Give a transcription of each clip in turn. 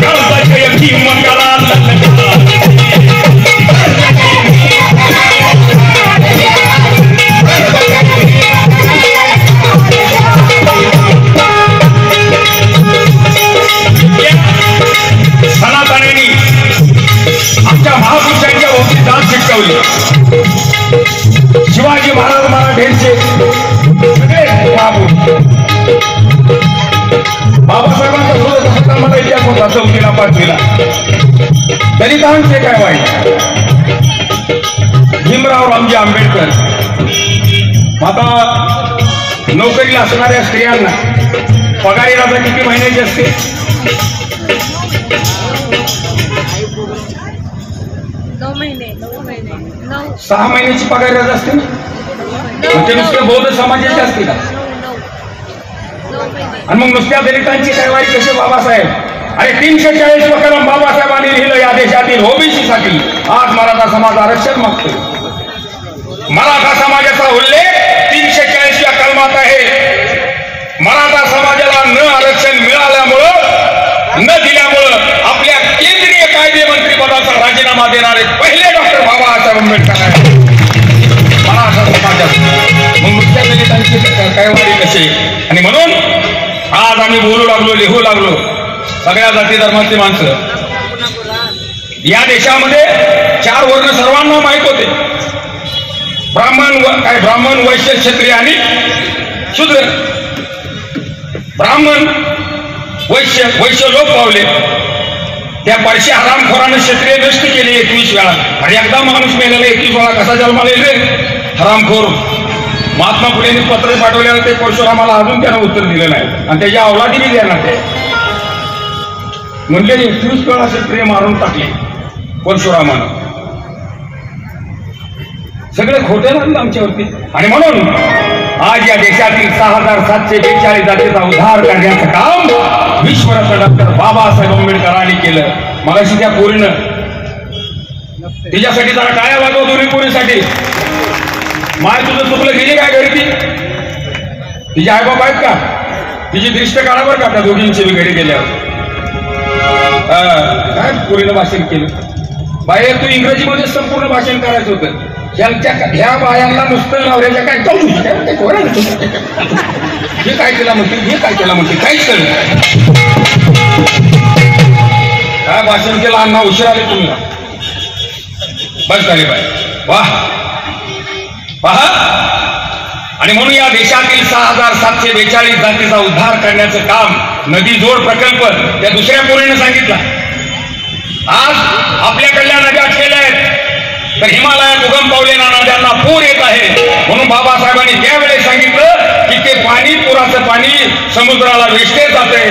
काळजाच्या भीमकाला ललकार सनातनांनी आमच्या महापुरुषांच्या वंशी दान शिकवली. शिवाजी महाराज मराठ्यांचे सगळे बाबासाहेबांचा सुद्धा मला इतिहास होता 4वीला 5वीला. दलितांचे काय वाईट. भीमराव रामजी आंबेडकर. आता नोकरीला असणाऱ्या स्त्रियांना पगारी रजा किती महिन्याची असते? 6 महिन्याची पगारी रजा असते ना. ते नुसत्या बौद्ध समाजाचे असते का? आणि मग नुसत्या दलितांची काय वाईट कसे बाबासाहेब? अरे 340 कलम बाबासाहेबांनी लिहिलं या देशातील ओबीसी साठी. आज मराठा समाज आरक्षण मागतो. मराठा समाजाचा उल्लेख 340 कलमात आहे. मराठा समाजाला न आरक्षण मिळाल्यामुळं न दिल्यामुळं आपल्या केंद्रीय कायदे मंत्री पदाचा राजीनामा देणारे पहिले डॉक्टर बाबासाहेब आंबेडकर आहेत मराठा समाजात. मग नुसत्या दलितांची काय वारी कसे? आणि म्हणून आज आम्ही बोलू लागलो, लिहू लागलो. सगळ्या जाती धर्माची माणसं या देशामध्ये 4 वर्ण सर्वांना माहित होते. ब्राह्मण वैश्य क्षत्रिय आणि शूद्र. ब्राह्मण वैश्य लोप पावले. त्या पारशी हरामखोरानं क्षत्रिय नष्ट केले 21 वेळा. आणि एकदा माणूस मेलेला 21 वेळा कसा जन्माला येईल रे? हरामखोर. महात्मा फुलेंनी पत्र पाठवल्यावर ते परशुरामाला अजून त्यानं उत्तर दिलं नाही आणि त्याच्या अवलादीने देणार ते म्हणले 21 वेळा क्षत्रिय मारून टाकले परशुरामानं. सगळे खोटे लागलं आमच्यावरती. आणि म्हणून आज या देशातील 6742 जातीचा उद्धार करण्याचं काम विश्वरत्न डॉक्टर बाबासाहेब आंबेडकरांनी केलं. मगाशी त्या पोरीनं तिच्यासाठी जरा टाळ्या वाजवा दोन्ही पोरीसाठी. माय तुझं चुकलं गेली काय घरी ती? तिचे आईबाप आहेत का? तिची दृष्ट काढा बरं का त्या दोघींची घरी गेल्यावर. काय पोरीनं भाषण केलं? बाहेर तू इंग्रजीमध्ये संपूर्ण भाषण करायचं होतं. ह्या बायांना नुसतं नवऱ्याच्या काय हे काय केला म्हणते, हे काय केला म्हणते, काहीच कळलं. काय भाषण केलं अण्णा? उशीर आले तुम्ही. बस झाले बाय. वाह पहा. आणि म्हणून या देशातील 6742 जातीचा उद्धार करण्याचं काम नदी जोड प्रकल्प त्या दुसऱ्या पोरीने सांगितला. आज आपल्याकडल्या नद्या अटलेल्या आहेत. तर हिमालयात उगम पावलेल्या नद्यांना पूर येत आहे. म्हणून बाबासाहेबांनी त्यावेळेस सांगितलं की ते पाणी, पुराचं पाणी समुद्राला वेचले जाते.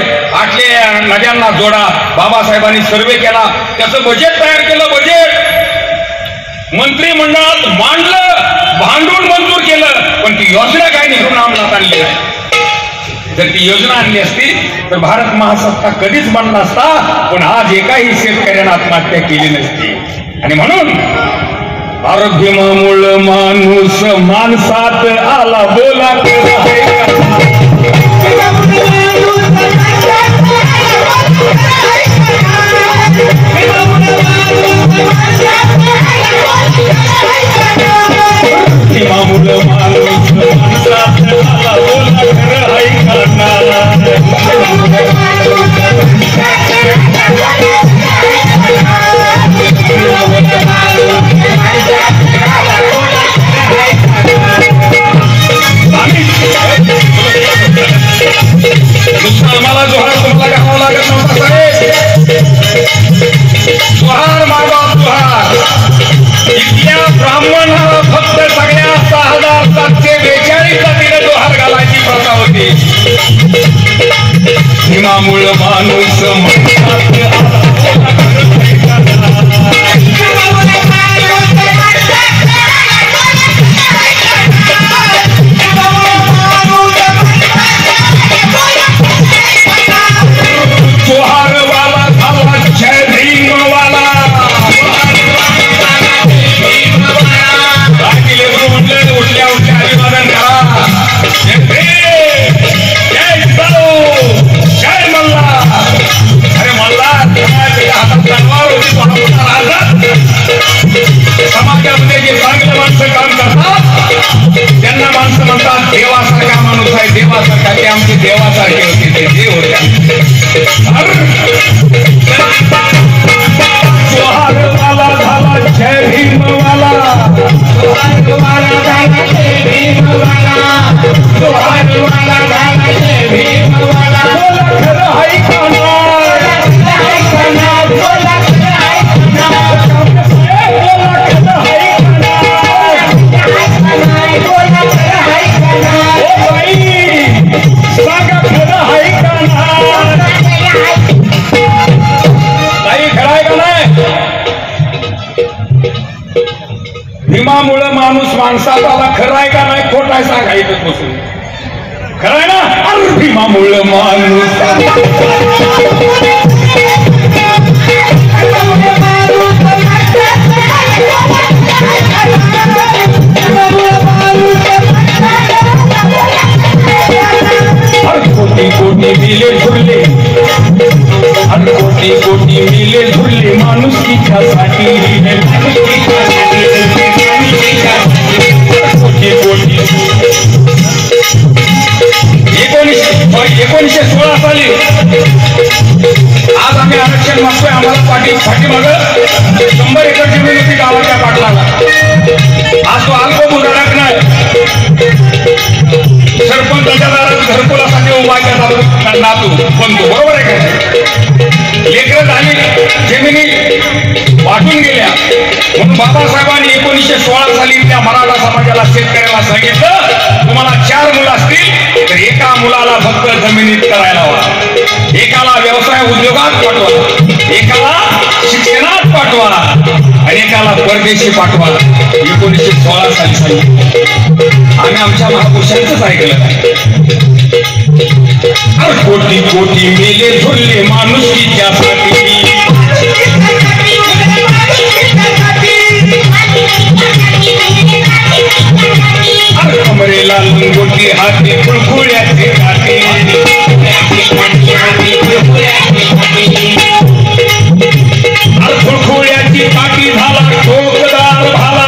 आटलेल्या नद्यांना जोडा. बाबासाहेबांनी सर्वे केला. त्याचं बजेट तयार केलं. बजेट मंत्रिमंडळात मांडलं, भांडून मंजूर केलं. पण ती योजना काय निघून अंमलात आणली आहे. जर ती योजना आणली असती तर भारत महासत्ता कधीच बनला असता. पण आज एकाही शेतकऱ्यानं आत्महत्या केली नसती. आणि म्हणून आरोग्यमुळ माणूस माणसात आला बोला. माणूस माणसात आला बोला खरं ऐकणार. मला जोहार तुम्हाला घालावं लागत नव्हता साहेब. जोहार मागा जोहार. इथल्या ब्राह्मणाला फक्त सगळ्या 6742 जातीला जोहार घालायची प्रथा होती. हिमामुळ माणूस देवासारखा ते आमचे देवासारखे होते ते देव होत्या जोहारवाला झाला जय भीमवाला जोहारवाला झाला जय भीमवाला जोहारवाला झाला जय भीमवाला खरं आहे का भीमामुळे माणूस माणसात आला खरं आहे का नाही खोट आहे सांगा इथं बसून खरं आहे ना अरे भीमामुळे माणूस कोटी कोटी मिले झुरले अरे कोटी कोटी मिले झुरले माणुसकीच्यासाठी कोटी कोटी 1916 साली आज आम्ही आरक्षण मागतोय आम्हाला पाठीमागं 100 एकर जमीन होती गावाच्या पाटलाला आज तो अल्प बुधारक नाही सरपंचाच्या दारात घरकुलासाठी उभा केला नातू बनतो बरोबर आहे का लेकरं झाली जमिनी वाटून गेल्या म्हणून बाबासाहेबांनी 1916 साली त्या मराठा समाजाला शेतकऱ्याला सांगितलं तुम्हाला 4 मुलं असतील तर एका मुलाला फक्त जमिनीत करायला हवा एकाला व्यवसाय उद्योगात पाठवा एकाला शिक्षणात पाठवा आणि एकाला परदेशी पाठवा 1916 साली सांगितलं आम्ही आमच्या महापुरुषांचंच ऐकलं कोटी कोटी मेले झुरले माणुसकीच्यासाठी कमरेला लंगोटी हाती खुळखुळ्याचे काटे खुळखुळ्याची काठी झाला ठोकदार भाला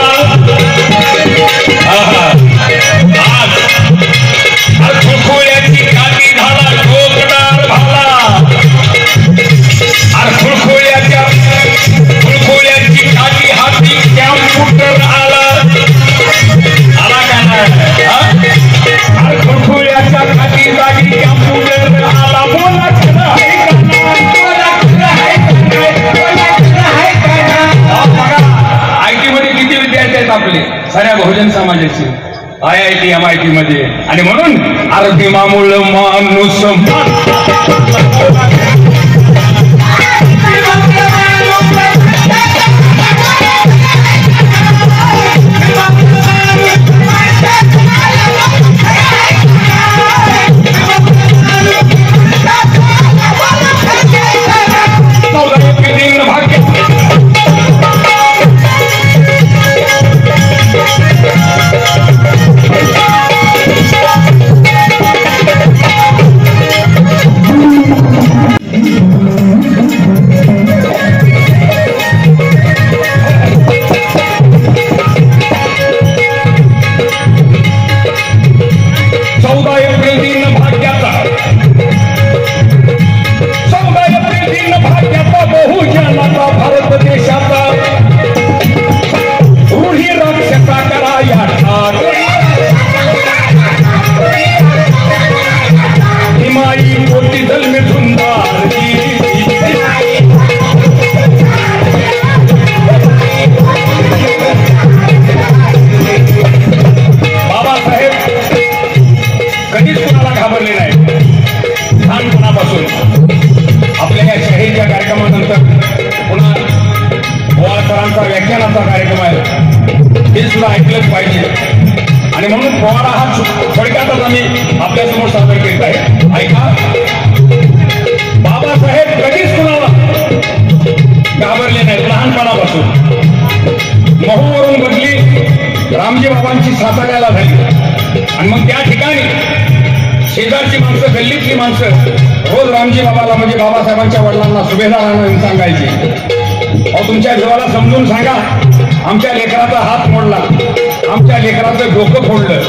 खुळखुळ्याची काठी झाला ठोकदार भाला खुळखुळ्याची काठी हाती कॅम्प्युटर आला का नाही खुळखुळ्याच्या काठी जागी कॅम्प्युटर आला बोला खरं आहे का आयटी मध्ये किती विद्यार्थी आहेत आपले साऱ्या बहुजन समाजाचे IIT MIT मध्ये आणि म्हणून अरे भीमामुळे माणूस व्याख्यानाचा कार्यक्रम आहे हे सुद्धा ऐकलंच पाहिजे आणि म्हणून फवारा हा थोडक्यातच आम्ही आपल्यासमोर सादर करीत आहे ऐका बाबासाहेब कधीच कुणाला घाबरले नाहीत लहानपणापासून महूवरून बदली रामजी बाबांची साताऱ्याला झाली आणि मग त्या ठिकाणी शेजारची माणसं गल्लीतली माणसं रोज रामजी बाबाला म्हणजे बाबासाहेबांच्या वडिलांना सुभेदारांना सांगायची अहो तुमच्या जीवाला समजून सांगा आमच्या लेकराचा हात मोडला आमच्या लेकराचं डोकं फोडलं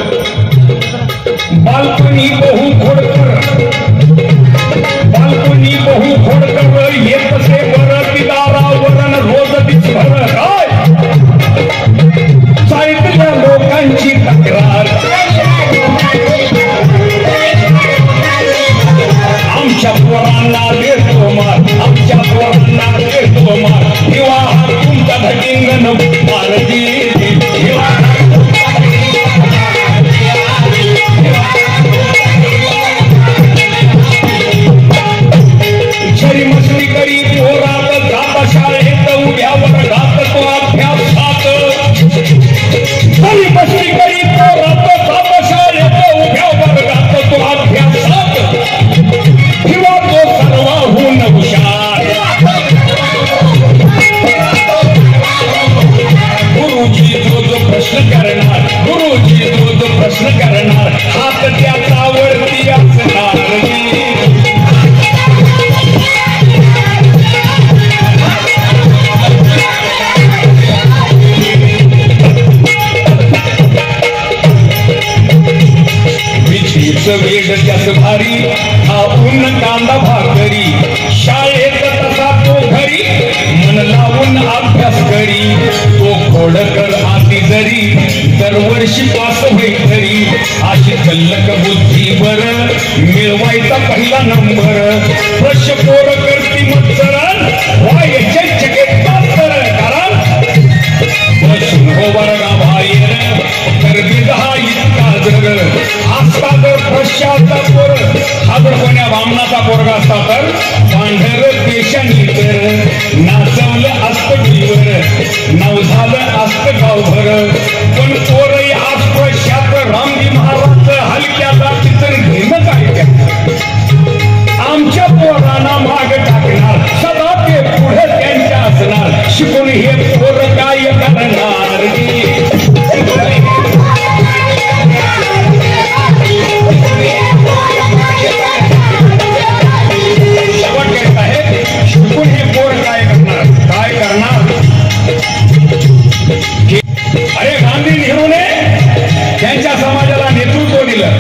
बालपणी बहु खोडकर येत से बर पिदारा वरण रोज दिसभर काय साहित्य लोकांची तक्रार आमच्या पोरांना देतो मार आमच्या पोरांना देतो मार विवाह तुमच्या धटिंगन मारती छरी मस्ती करी पोरात जात शाळेत उभ्या वर्गात तो अभ्यासात छरी मस्ती करी पोरात जात शाळेत उभ्या वर्गात तो अभ्यासात किंवा तो सर्वहून हुशार गुरुजी जो प्रश्न करणार गुरुजी जो प्रश्न करणार हात त्याचा वरती असणार वेग त्यास भारी हा ऊन कांदा भाकरी शाळेत तसा तो घरी मन लावून अभ्यास करी तो खोडकर आधी जरी दरवर्षी पास होई तरी अशी कल्लक बुद्धी बर मिळवायचा पहिला नंबर प्रश्न पोर करती मत्सरण व्हायचे चकित मास्तर कारण बसून हो वर्गा बाहेर गर्दीत हा इतका जग असता तर पश्चाचा पोर हा जर कोण्या वामनाचा पोरगा असता तर पांढर देशानी तर नाचवलं असतं टीवर नाव झालं असतं गावभर पण पोरही आज पश्चात रामजी महाराज हलक्याचा चित्र घेणं काय आमच्या पोरांना माग टाकणार सदा ते पुढे त्यांच्या असणार शिकून हे पोर काय करणार शिकून हे पोर काय करणार अरे गांधी नेहरूने त्यांच्या समाजाला नेतृत्व दिलं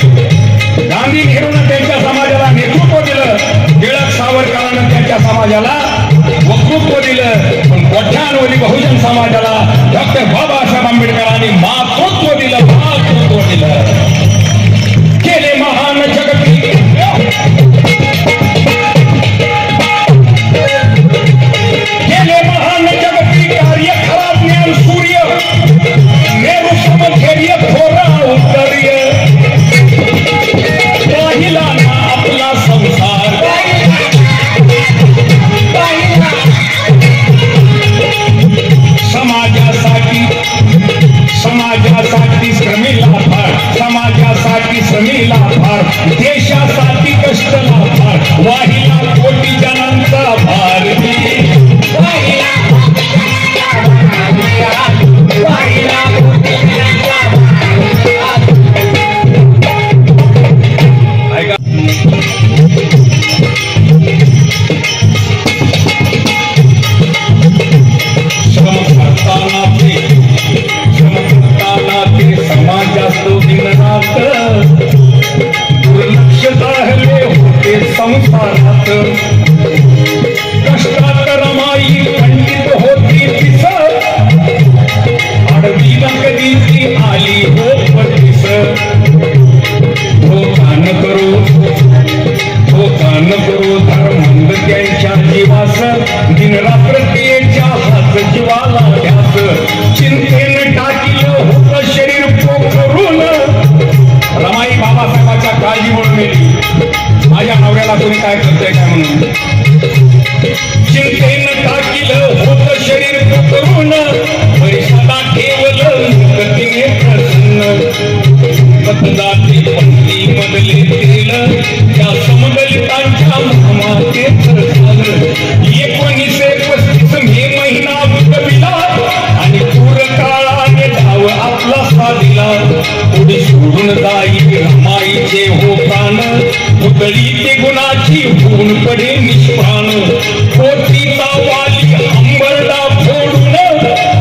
गांधी नेहरूने त्यांच्या समाजाला नेतृत्व दिलं टिळक सावरकरांना त्यांच्या समाजाला वक्तृत्व दिलं पण कोट्यानवधी बहुजन समाजाला डॉक्टर बाबासाहेब आंबेडकरांनी मातृत्व दिलं केले महान जगती केले महान जगती कार्य खरा ज्ञान सूर्य नेहरू समधैर्य थोरा उत्तर्य पाहिला ना आपला संसार समाजासाठी श्रमेला फार समाजासाठी श्रमेला फार देशासाठी कष्टला फार वाहिला कोटी जणांचा भार संसारात कष्टात रमाई पंडित होती तिस आडवी कधी ती आली हो पतीस धोका न करू धर्मांध त्यांच्या जीवास दिनरात्र त्याच्या हात जीवाला ध्यास चिंतेन टाकीलं होत शरीर पोखरून रमाई बाबासाहेबांच्या काळजीमुळे मेली माझ्या नवऱ्याला कोणी काय करतंय काय म्हणून चिंतेनं टाकीलं होत शरीर करून पैशाला ठेवलं गतीने प्रसन्न मतदाती पंक्ती मधले तेल त्या समदलितांच्या माते झालं 1935 मे महिना उगविला आणि पूर काळाने धाव आपला साधिला पुढे सोडून जाई रमाईचे हो प्राण पुतळी ते गुणाची होऊन पडे निष्प्राण पोतीचा वाली अंबरडा फोडून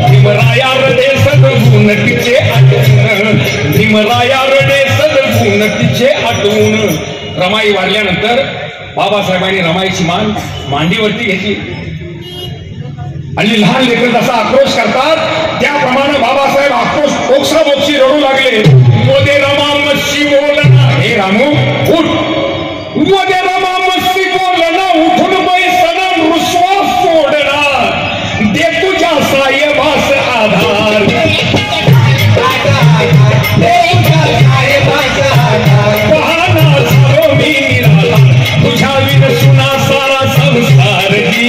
भीमराया रडे सदगुण तिचे आठवण भीमराया रडे सदगुण उन्नतीचे आठवून रमाई वारल्यानंतर बाबासाहेबांनी रमाईची मान मांडीवरती घेतली आणि लहान लेकर जसा आक्रोश करतात त्याप्रमाणे बाबासाहेब आक्रोश ओक्साबोक्शी रडू लागले. मोदे रमा मस्सी बोलना, हे रामू उठ, मोदे रमा मस्सी बोलना, उठून बैसना, रुसवा सोडना, दे तुझ्या साहेबास आधार, बहाना झालो मी निराला, तुझ्या विन सुना सारा संसार दी,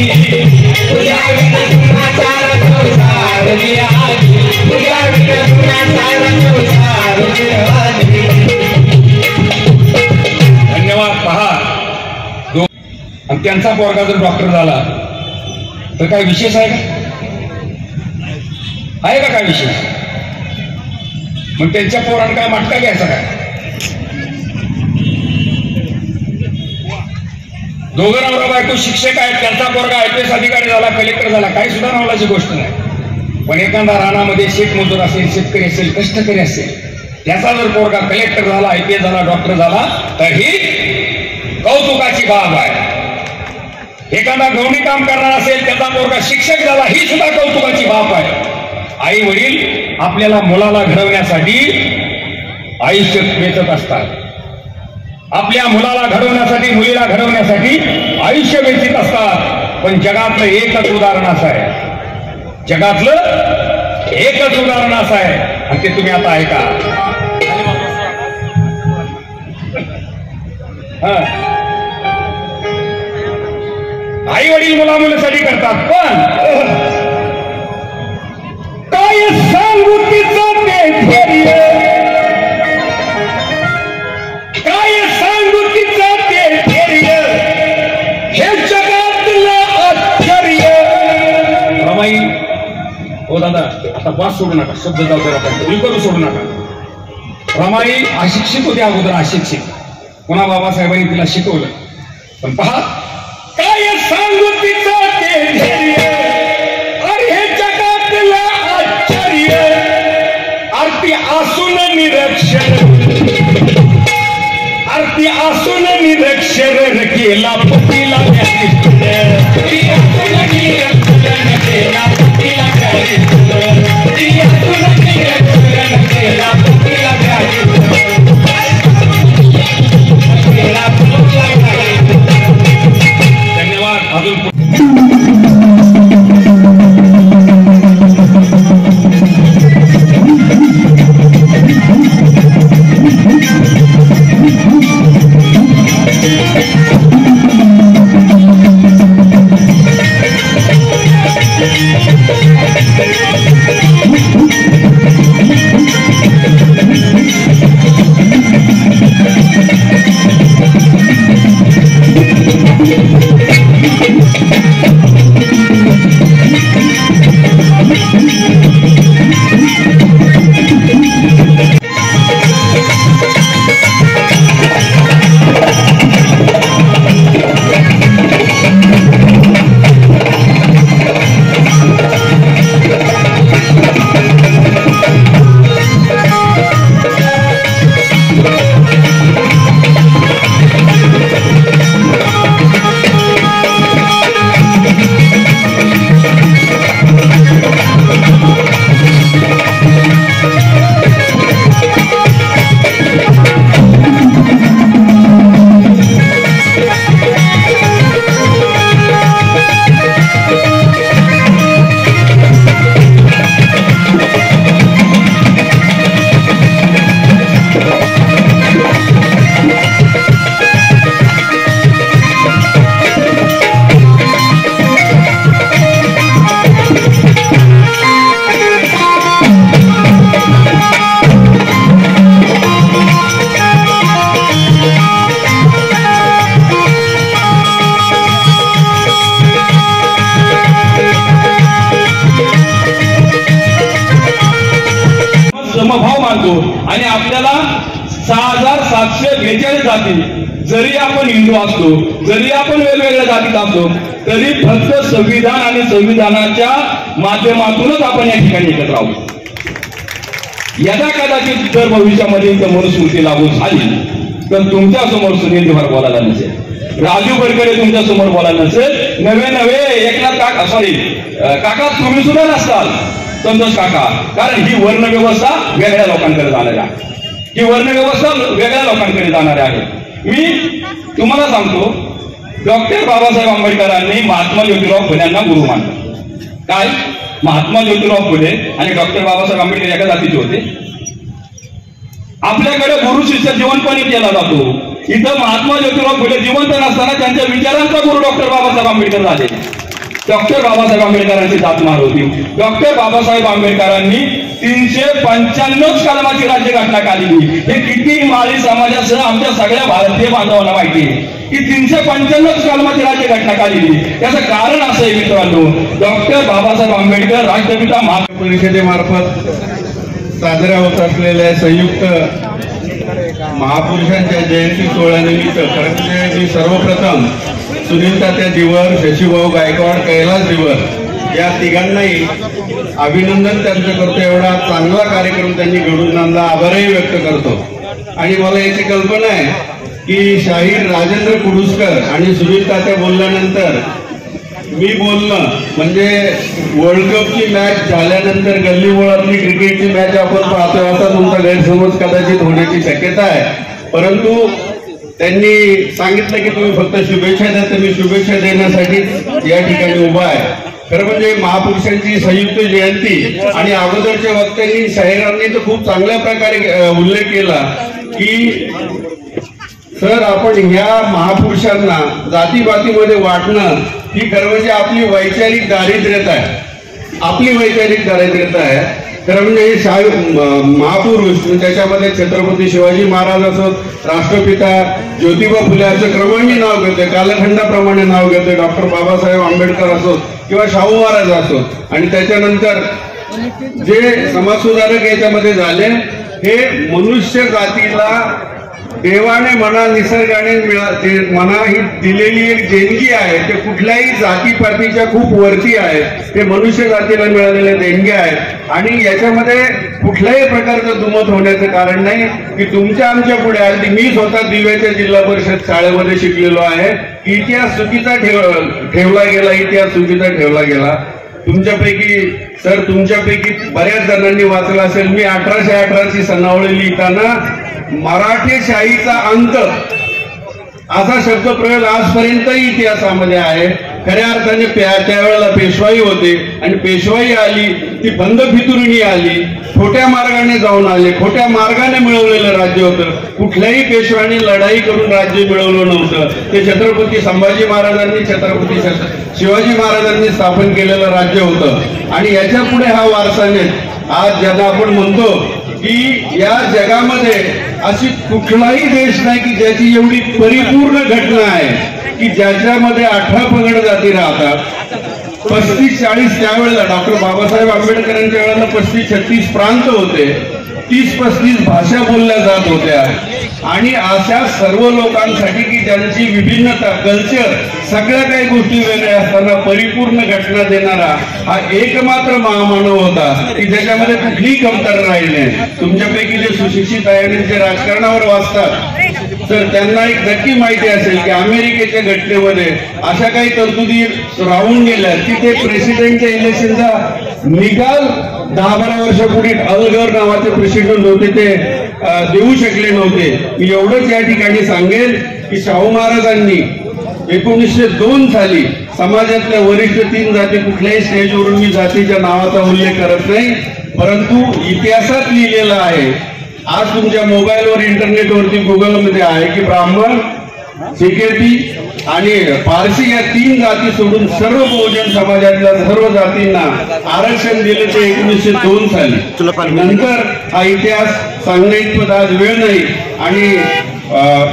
तुझ्या विन सुना सारा संसार दिया, तुझ्या विन सुना सारा संसार दिया. धन्यवाद. पहा, आणि त्यांचा पोरगा जर डॉक्टर झाला तर काय विशेष आहे का काय विशेष? मग त्यांच्या पोरांना काय मटका घ्यायचा काय? दोघं नवरा बायको शिक्षक आहेत, त्यांचा पोरगा IPS अधिकारी झाला, कलेक्टर झाला, काही सुद्धा नावाची गोष्ट नाही. पण एखादा रानामध्ये शेतमजूर असेल, शेतकरी असेल, कष्टकरी असेल, त्याचा जर पोरगा कलेक्टर झाला, IPS झाला, डॉक्टर झाला तर ही कौतुकाची बाब आहे. एखादा गवणी काम करणार असेल, त्याचा पोरगा शिक्षक झाला, ही सुद्धा कौतुकाची बाब आहे. आई वडील आपल्याला मुलाला घडवण्यासाठी आयुष्य वेचत असतात. आपल्या मुलाला घडवण्यासाठी, मुलीला घडवण्यासाठी आयुष्य वेचित असतात. पण जगातलं एकच उदाहरण असं आहे, जगातलं एकच उदाहरण असं आहे, आणि ते तुम्ही आता ऐका. आई वडील मुला मुलीसाठी करतात, पण काय सांगू तिचं ते धैर्य, काय सांगू तिचं ते धैर्य, हे जगातलं आश्चर्य. रमाई, हो दादा, आता बास सोडू नका, शब्द जाऊ द्या, बिलकुल सोडू नका. रमाई अशिक्षित होती अगोदर, अशिक्षित. पुन्हा बाबासाहेबांनी तिला शिकवलं. पण पहा, काय सांगू तिचं ते धैर्य, अरे हे जगातलं आश्चर्य, आरती असून निरक्षर, आरती असून निरक्षर केला पतीला धन्यवाद. अजून समभाव मानतो आणि आपल्याला 6742 जाती, जरी आपण हिंदू असलो, जरी आपण वेगवेगळ्या जातीत असलो, तरी फक्त संविधान आणि संविधानाच्या माध्यमातूनच आपण या ठिकाणी एकत्र आहोत. यदा कदाचित जर भविष्यामध्ये इथं मनुस्मृती लागू झाली तर तुमच्या समोर सुनील दिवार बोलायला नसेल, राजू गडकरी तुमच्या समोर बोलायला नसेल, नवे एकनाथ काका सॉरी काका तुम्ही सुद्धा नसताल, संतोष काका, कारण ही वर्ण व्यवस्था वेगळ्या लोकांकडे जाणार आहे, ही वर्ण व्यवस्था वेगळ्या लोकांकडे जाणार आहे. मी तुम्हाला सांगतो, डॉक्टर बाबासाहेब आंबेडकरांनी महात्मा ज्योतिराव फुल्यांना गुरु मानलं. काय महात्मा ज्योतिराव फुले आणि डॉक्टर बाबासाहेब आंबेडकर एका जातीचे होते. आपल्याकडे गुरु शिष्य जिवंतपणे केला जातो. इथं महात्मा ज्योतिराव फुले जिवंत नसताना त्यांच्या विचारांचा गुरु डॉक्टर बाबासाहेब आंबेडकर झाले. डॉक्टर बाबासाहेब आंबेडकरांची जातमार होती. डॉक्टर बाबासाहेब आंबेडकरांनी 395 कलमाची राज्यघटना काढली. हे किती माळी समाजासह आमच्या सगळ्या भारतीय बांधवांना माहिती आहे की 395 कलमाची राज्यघटना काढली. त्याचं कारण असं आहे मित्रांनो, डॉक्टर बाबासाहेब आंबेडकर राष्ट्रपिता महात्मा परिषदेमार्फत साजऱ्या होत असलेल्या संयुक्त महापुरुषांच्या जयंती सोहळ्यानिमित्त खरं म्हणजे मी सर्वप्रथम सुनील तात्या दिवर, शशीभाऊ गायकवाड, कैलास दिवर या तिघांनाही अभिनंदन त्यांचं करतो. एवढा चांगला कार्यक्रम त्यांनी घडवून आणला, आभारही व्यक्त करतो. आणि मला याची कल्पना आहे की शाहीर राजेंद्र कुडुसकर आणि सुनील तात्या बोलल्यानंतर मी बोलणं म्हणजे वर्ल्ड कपची मॅच झाल्यानंतर गल्ली बोळातली क्रिकेटची मॅच आपण पाहतोय, असा तुमचा गैरसमज कदाचित होण्याची शक्यता आहे. परंतु त्यांनी सांगितलं की तुम्ही फक्त शुभेच्छा द्या, तर मी शुभेच्छा देण्यासाठी या ठिकाणी उभा आहे. खरं म्हणजे महापुरुषांची संयुक्त जयंती आणि अगोदरच्या वक्त्यांनी शाहिरांनी तर खूप चांगल्या प्रकारे उल्लेख केला की सर आपण ह्या महापुरुषांना जातीपातीमध्ये वाटणं ही खरं म्हणजे आपली वैचारिक दारिद्र्यता आहे, आपली वैचारिक दारिद्र्यता आहे. खरं म्हणजे हे महापुरुष त्याच्यामध्ये छत्रपती शिवाजी महाराज असोत, राष्ट्रपिता ज्योतिबा फुले असं क्रमाने नाव घेतोय, कालखंडाप्रमाणे नाव घेतोय, डॉक्टर बाबासाहेब आंबेडकर असोत किंवा शाहू महाराज असोत. आणि त्याच्यानंतर जे समाजसुधारक याच्यामध्ये झाले हे मनुष्य जातीला देवाने म्हणा निसर्गाने म्हणा ही दिलेली एक देणगी आहे. ते कुठल्याही जातीपातीच्या खूप वरती आहे, ते मनुष्य जातीला मिळालेले देणगे आहेत. आणि याच्यामध्ये कुठल्याही प्रकारचं दुमत होण्याचं कारण नाही की तुमच्या आमच्या पुढे अगदी मी स्वतः दिव्याच्या जिल्हा परिषद शाळेमध्ये शिकलेलो आहे. इतिहास चुकीचा ठेवला गेला, इतिहास चुकीचा ठेवला गेला. तुमच्यापैकी सर तुमच्यापैकी बऱ्याच जणांनी वाचलं असेल, मी 1818ची सनावळी लिहिताना मराठेशाहीचा अंत असा शब्दप्रयोग आजपर्यंतही इतिहासामध्ये आहे. खऱ्या अर्थाने त्यावेळेला पेशवाई होते आणि पेशवाई आली ती बंद फितुरीने आली, खोट्या मार्गाने जाऊन आले, खोट्या मार्गाने मिळवलेलं राज्य होतं. कुठल्याही पेशवाने लढाई करून राज्य मिळवलं नव्हतं. ते छत्रपती संभाजी महाराजांनी छत्रपती शिवाजी महाराजांनी स्थापन केलेलं राज्य होतं. आणि याच्या पुढे हा वारसाने आज ज्यांना आपण म्हणतो की या जगामध्ये अशी कुठलाही देश नाही की ज्याची एवढी परिपूर्ण घटना आहे की ज्याच्यामध्ये 18 पगड जाती राहतात, 35-40 त्यावेळेला डॉक्टर बाबासाहेब आंबेडकरांच्या वेळेला 35-36 प्रांत होते, 30-35 भाषा बोलल्या जात होत्या. आणि अशा सर्व लोकांसाठी की ज्यांची विभिन्नता कल्चर सगळ्या काही गोष्टी वेगळ्या असताना परिपूर्ण घटना देणारा हा एकमात्र महामानव होता की ज्याच्यामध्ये कुठलीही कमतरता राहिली नाही. तुमच्यापैकी जे सुशिक्षित आहे आणि जे राजकारणावर वाचतात तर त्यांना एक नक्की माहिती असेल की अमेरिकेच्या घटनेमध्ये अशा काही तरतुदी राहून गेल्या की ते प्रेसिडेंटच्या इलेक्शनचा निकाल 10-12 वर्षापूर्वी अल गोर नावाचे प्रेसिडेंट होते ते देऊ शकले नव्हते. मी एवढंच या ठिकाणी सांगेन की शाहू महाराजांनी 1902 साली समाजातल्या वरिष्ठ 3 जाती, कुठल्याही स्टेजवरून मी जातीच्या नावाचा उल्लेख करत नाही, परंतु इतिहासात लिहिलेला आहे. आज तुमच्या मोबाईलवर इंटरनेटवरती गुगलमध्ये आहे की ब्राह्मण, सिकेती आणि पारसी या 3 जाती सोडून सर्व बहुजन समाजातल्या सर्व जातींना आरक्षण दिले ते 1902 साली. नंतर हा इतिहास सांगण्याइतपत आज वेळ नाही. आणि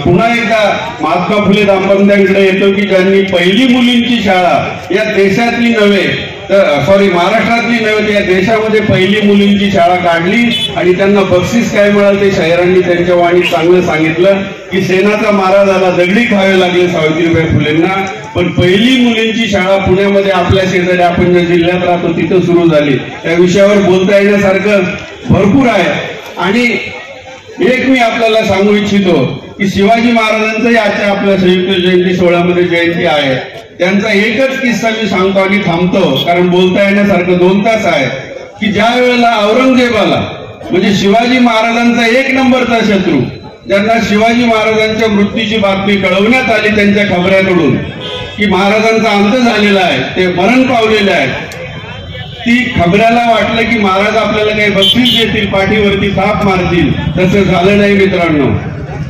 पुन्हा एकदा महात्मा फुले दाम्पत्यांकडे येतो की ज्यांनी पहिली मुलींची शाळा या देशातली नव्हे तर महाराष्ट्रातली नव्हे या देशामध्ये पहिली मुलींची शाळा काढली. आणि त्यांना बक्षीस काय मिळालं ते शाहिरांनी त्यांच्या वाणीत चांगलं सांगितलं की सेनाचा मारा झाला, दगडी खावे लागले सावित्रीबाई फुलेंना, पण पहिली मुलींची शाळा पुण्यामध्ये आपल्या शेजारी आपण ज्या जिल्ह्यात राहतो तिथं सुरू झाली. त्या विषयावर बोलता येण्यासारखं भरपूर आहे. आणि एक मी आपल्याला सांगू इच्छितो की शिवाजी महाराजांचंही आजच्या आपल्या संयुक्त जयंती सोहळ्यामध्ये जयंती आहे. त्यांचा एकच किस्सा मी सांगतो आणि थांबतो, कारण बोलता येण्यासारखं 2 तास आहे. की ज्या वेळेला औरंगजेबाला म्हणजे शिवाजी महाराजांचा 1 नंबरचा शत्रू, ज्यांना शिवाजी महाराजांच्या मृत्यूची बातमी कळवण्यात आली त्यांच्या खबऱ्याकडून की महाराजांचा अंत झालेला आहे, ते मरण पावलेले आहेत, ती खबऱ्याला वाटलं की महाराज आपल्याला काही बक्षीस देतील, पाठीवरती थाप मारतील. तसं झालं नाही मित्रांनो.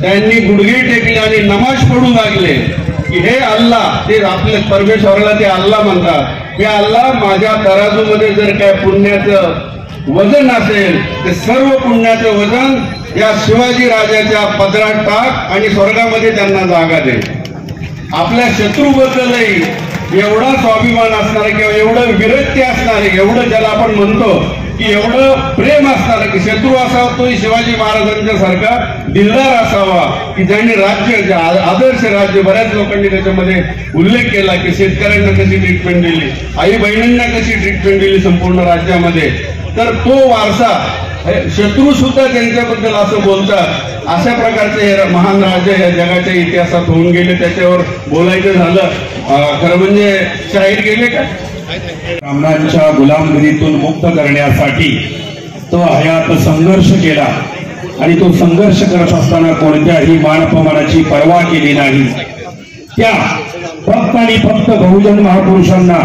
त्यांनी गुडघे टेकले आणि नमाज पडू लागले की हे अल्लाह, ते आपल्या परमेश्वराला ते अल्लाह म्हणतात, हे अल्लाह माझ्या तराजूमध्ये जर काय पुण्याचं वजन असेल तर सर्व पुण्याचं वजन या शिवाजी राजाच्या पदरात टाक आणि स्वर्गामध्ये त्यांना जागा दे. आपल्या शत्रूबद्दलही एवढा स्वाभिमान असणारे किंवा एवढं विरक्ती असणारे, एवढं ज्याला आपण म्हणतो की एवढं प्रेम असणारं की शत्रू असावा तो शिवाजी महाराजांच्या सारखा दिलदार असावा की ज्यांनी राज्य आदर्श राज्य, बऱ्याच लोकांनी त्याच्यामध्ये उल्लेख केला की शेतकऱ्यांना कशी ट्रीटमेंट दिली, आई बहिणींना कशी ट्रीटमेंट दिली संपूर्ण राज्यामध्ये. तर तो वारसा शत्रू सुद्धा त्यांच्याबद्दल असं बोलतात. अशा प्रकारचे हे महान राजे या जगाच्या इतिहासात होऊन गेले. त्याच्यावर बोलायचं झालं खरं म्हणजे शाहीर गेले का, ब्राह्मणांच्या गुलामगिरीतून मुक्त करण्यासाठी तो हयात संघर्ष केला आणि तो संघर्ष करत असताना कोणत्याही मानपमानाची पर्वा केली नाही. त्या फक्त आणि फक्त बहुजन महापुरुषांना,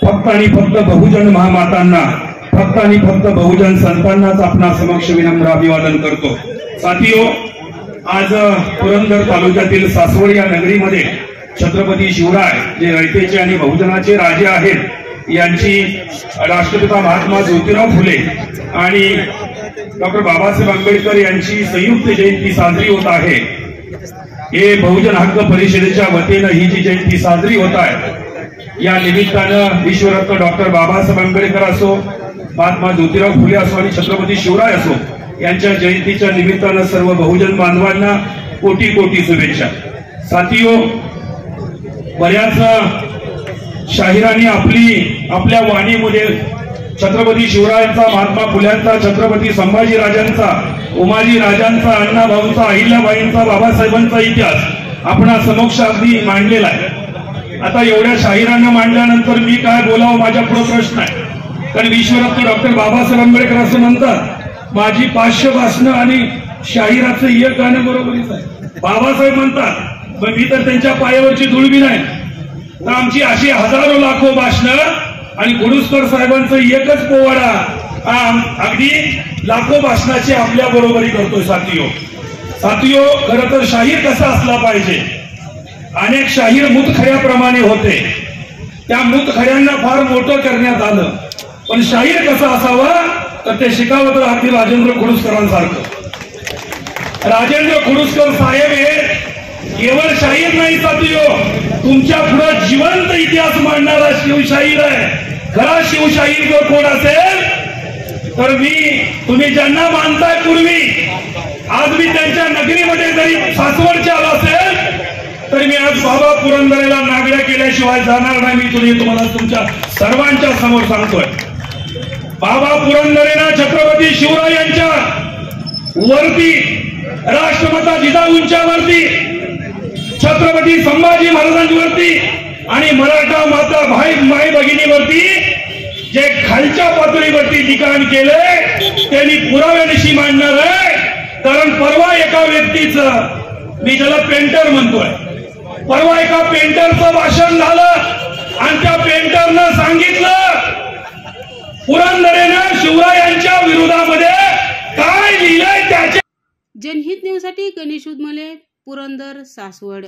फक्त आणि फक्त बहुजन महामातांना, फक्त आणि फक्त बहुजन संतांनाच आपणा समक्ष विनम्र अभिवादन करतो. साथियो, आज पुरंदर तालुक्यातील सासवड या नगरीमध्ये छत्रपती शिवराय जे रयतेचे आणि बहुजनाचे राजे आहेत यांची राष्ट्रपिता महात्मा ज्योतिराव फुले आणि डॉक्टर बाबासाहेब आंबेडकर यांची संयुक्त जयंती साजरी होत आहे. हे बहुजन हक्क परिषदेच्या वतीनं ही जी जयंती साजरी होत आहे, या निमित्तानं विश्वरत्न डॉक्टर बाबासाहेब आंबेडकर असो, महात्मा ज्योतिराव फुले असो आणि छत्रपती शिवराय असो यांच्या जयंतीच्या निमित्तानं सर्व बहुजन बांधवांना कोटी कोटी शुभेच्छा. साथियो, बऱ्याच शाहिरांनी आपल्या वाणीमध्ये छत्रपती शिवरायांचा, महात्मा फुल्यांचा, छत्रपती संभाजी राजांचा, उमाजी राजांचा, अण्णाभाऊंचा, अहिल्याबाईंचा, बाबासाहेबांचा इतिहास आपणा समक्ष अगदी मांडलेला आहे. आता एवढ्या शाहिरांना मांडल्यानंतर मी काय बोलावं, माझ्या पुढे प्रश्न आहे. कारण विश्वरत्न डॉक्टर बाबासाहेब आंबेडकर असं म्हणतात, माझी 500 भाषणं आणि शाहिराचं एक गाणं बरोबरीच आहे. बाबासाहेब म्हणतात, पण मी तर त्यांच्या पायावरची धूळबी नाही. तर आमची अशी हजारो लाखो भाषणं आणि गुरुस्कर साहेबांचं एकच पोवाडा अगदी लाखो भाषणाची आपल्या बरोबरी करतोय. साथियो, खरं तर शाहीर कसा असला पाहिजे. अनेक शाहीर मुतखड्याप्रमाणे होते, त्या मुतखड्यांना फार मोठं करण्यात आलं. पण शाहीर कसा असावा तर ते शिकावं तर अगदी राजेंद्र खुडुसकरांसारखं. राजेंद्र खुडुसकर साहेब हे केवळ शाहीर नाही साथियो, तुमच्या पुढे जिवंत इतिहास मांडणारा शिवशाहीर आहे. खरा शिवशाहीर जर कोण असेल तर तुम्ही ज्यांना मानताय पूर्वी, आज मी त्यांच्या नगरीमध्ये जरी सासवडचे आलो असेल तरी मी आज बाबा पुरंदरेला नागड्या केल्याशिवाय जाणार नाही. मी तुम्हाला तुमच्या सर्वांच्या समोर सांगतोय, बाबा पुरंदरेनं छत्रपती शिवरायांच्या वरती, राष्ट्रमाता जिजाऊंच्यावरती, छत्रपती संभाजी महाराजांवरती आणि मराठा माता माई भगिनीवरती जे खालच्या पातळीवरती लिखाण केले ते मी पुराव्यानिशी मांडणार आहे. कारण परवा एका व्यक्तीचं, मी ज्याला पेंटर म्हणतोय, परवा एका पेंटरचं भाषण झालं आणि त्या पेंटरनं सांगितलं पुरंदरेनं शिवरायांच्या विरोधामध्ये काय लिहिलंय त्याच्या. जनहित न्यूजसाठी गणेश उदमले, पुरंदर, सासवड.